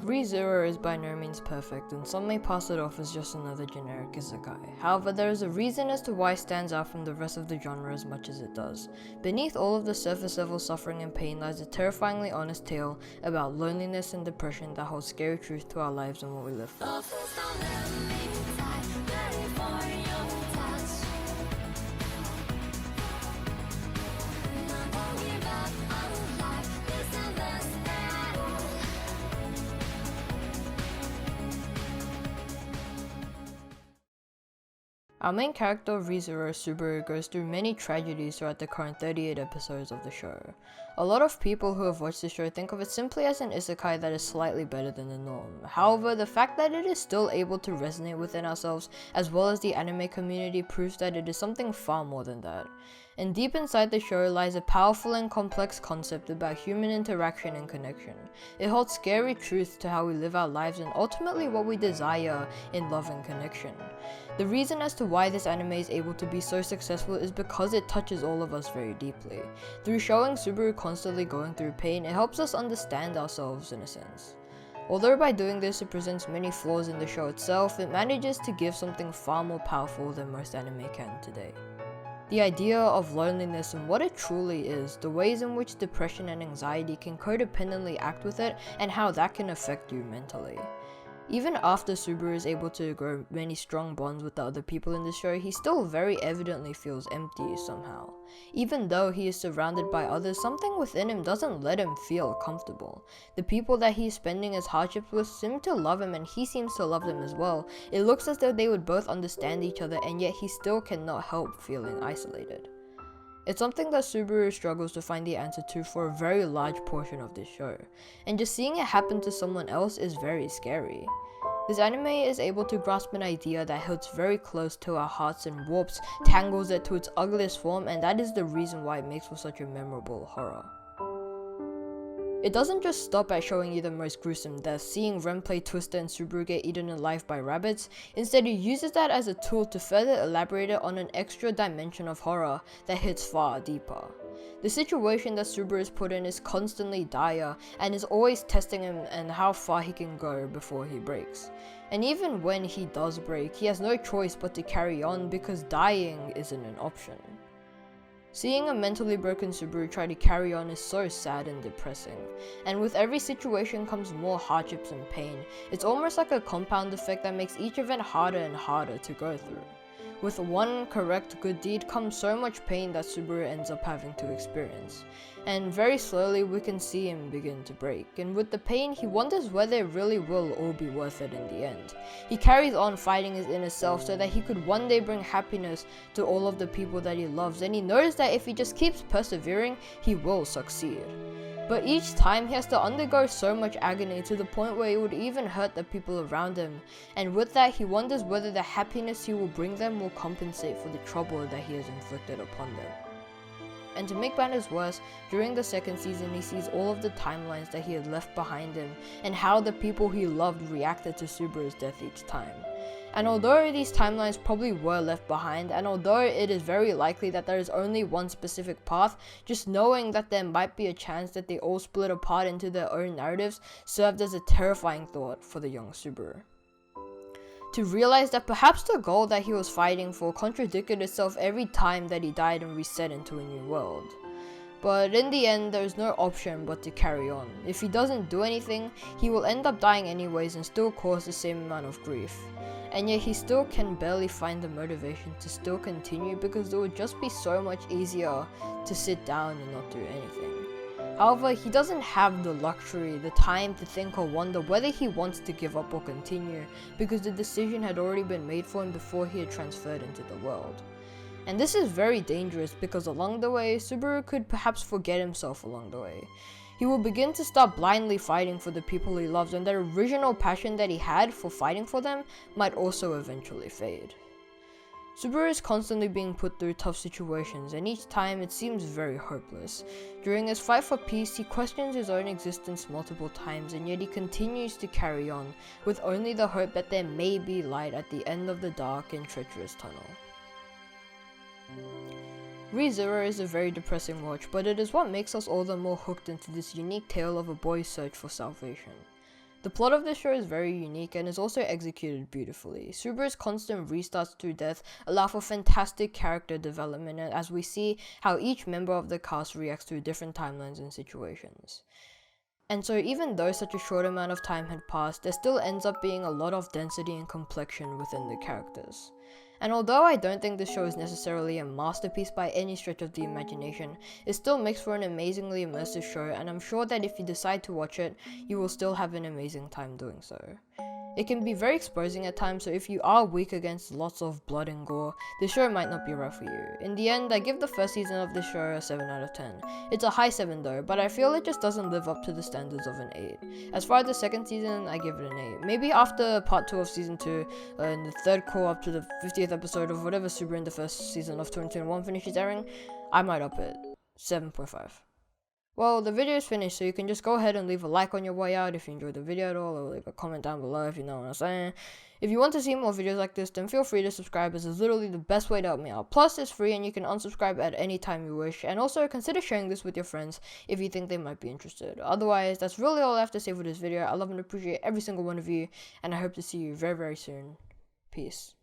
ReZero is by no means perfect, and some may pass it off as just another generic isekai. However, there is a reason as to why it stands out from the rest of the genre as much as it does. Beneath all of the surface level suffering and pain lies a terrifyingly honest tale about loneliness and depression that holds scary truth to our lives and what we live for. Our main character, ReZero Subaru, goes through many tragedies throughout the current 38 episodes of the show. A lot of people who have watched the show think of it simply as an isekai that is slightly better than the norm. However, the fact that it is still able to resonate within ourselves as well as the anime community proves that it is something far more than that. And deep inside the show lies a powerful and complex concept about human interaction and connection. It holds scary truths to how we live our lives and ultimately what we desire in love and connection. The reason as to why this anime is able to be so successful is because it touches all of us very deeply. Through showing Subaru constantly going through pain, it helps us understand ourselves in a sense. Although by doing this it presents many flaws in the show itself, it manages to give something far more powerful than most anime can today. The idea of loneliness and what it truly is, the ways in which depression and anxiety can codependently act with it, and how that can affect you mentally. Even after Subaru is able to grow many strong bonds with the other people in the show, he still very evidently feels empty somehow. Even though he is surrounded by others, something within him doesn't let him feel comfortable. The people that he is spending his hardships with seem to love him and he seems to love them as well. It looks as though they would both understand each other, and yet he still cannot help feeling isolated. It's something that Subaru struggles to find the answer to for a very large portion of this show, and just seeing it happen to someone else is very scary. This anime is able to grasp an idea that hits very close to our hearts and warps, tangles it to its ugliest form, and that is the reason why it makes for such a memorable horror. It doesn't just stop at showing you the most gruesome deaths, seeing Ren play Twister and Subaru get eaten alive by rabbits. Instead, it uses that as a tool to further elaborate it on an extra dimension of horror that hits far deeper. The situation that Subaru is put in is constantly dire and is always testing him and how far he can go before he breaks. And even when he does break, he has no choice but to carry on because dying isn't an option. Seeing a mentally broken Subaru try to carry on is so sad and depressing, and with every situation comes more hardships and pain. It's almost like a compound effect that makes each event harder and harder to go through. With one correct good deed comes so much pain that Subaru ends up having to experience, and very slowly we can see him begin to break, and with the pain he wonders whether it really will all be worth it in the end. He carries on fighting his inner self so that he could one day bring happiness to all of the people that he loves, and he knows that if he just keeps persevering, he will succeed. But each time he has to undergo so much agony to the point where it would even hurt the people around him, and with that he wonders whether the happiness he will bring them will compensate for the trouble that he has inflicted upon them. And to make matters worse, during the second season he sees all of the timelines that he had left behind him, and how the people he loved reacted to Subaru's death each time. And although these timelines probably were left behind, and although it is very likely that there is only one specific path, just knowing that there might be a chance that they all split apart into their own narratives served as a terrifying thought for the young Subaru. To realize that perhaps the goal that he was fighting for contradicted itself every time that he died and reset into a new world. But in the end, there is no option but to carry on. If he doesn't do anything, he will end up dying anyways and still cause the same amount of grief. And yet he still can barely find the motivation to still continue because it would just be so much easier to sit down and not do anything. However, he doesn't have the luxury, the time to think or wonder whether he wants to give up or continue, because the decision had already been made for him before he had transferred into the world. And this is very dangerous because along the way, Subaru could perhaps forget himself along the way. He will begin to start blindly fighting for the people he loves, and that original passion that he had for fighting for them might also eventually fade. Subaru is constantly being put through tough situations, and each time it seems very hopeless. During his fight for peace, he questions his own existence multiple times, and yet he continues to carry on, with only the hope that there may be light at the end of the dark and treacherous tunnel. ReZero is a very depressing watch, but it is what makes us all the more hooked into this unique tale of a boy's search for salvation. The plot of this show is very unique and is also executed beautifully. Subaru's constant restarts through death allow for fantastic character development as we see how each member of the cast reacts to different timelines and situations. And so even though such a short amount of time had passed, there still ends up being a lot of density and complexion within the characters. And although I don't think this show is necessarily a masterpiece by any stretch of the imagination, it still makes for an amazingly immersive show, and I'm sure that if you decide to watch it, you will still have an amazing time doing so. It can be very exposing at times, so if you are weak against lots of blood and gore, this show might not be right for you. In the end, I give the first season of this show a 7 out of 10. It's a high 7 though, but I feel it just doesn't live up to the standards of an 8. As far as the second season, I give it an 8. Maybe after part 2 of season 2, and the third call up to the 50th episode of whatever Subaru in the first season of 2021 finishes airing, I might up it. 7.5. Well, the video is finished, so you can just go ahead and leave a like on your way out if you enjoyed the video at all, or leave a comment down below if you know what I'm saying. If you want to see more videos like this, then feel free to subscribe, as it's literally the best way to help me out. Plus, it's free and you can unsubscribe at any time you wish, and also consider sharing this with your friends if you think they might be interested. Otherwise, that's really all I have to say for this video. I love and appreciate every single one of you, and I hope to see you very, very soon. Peace.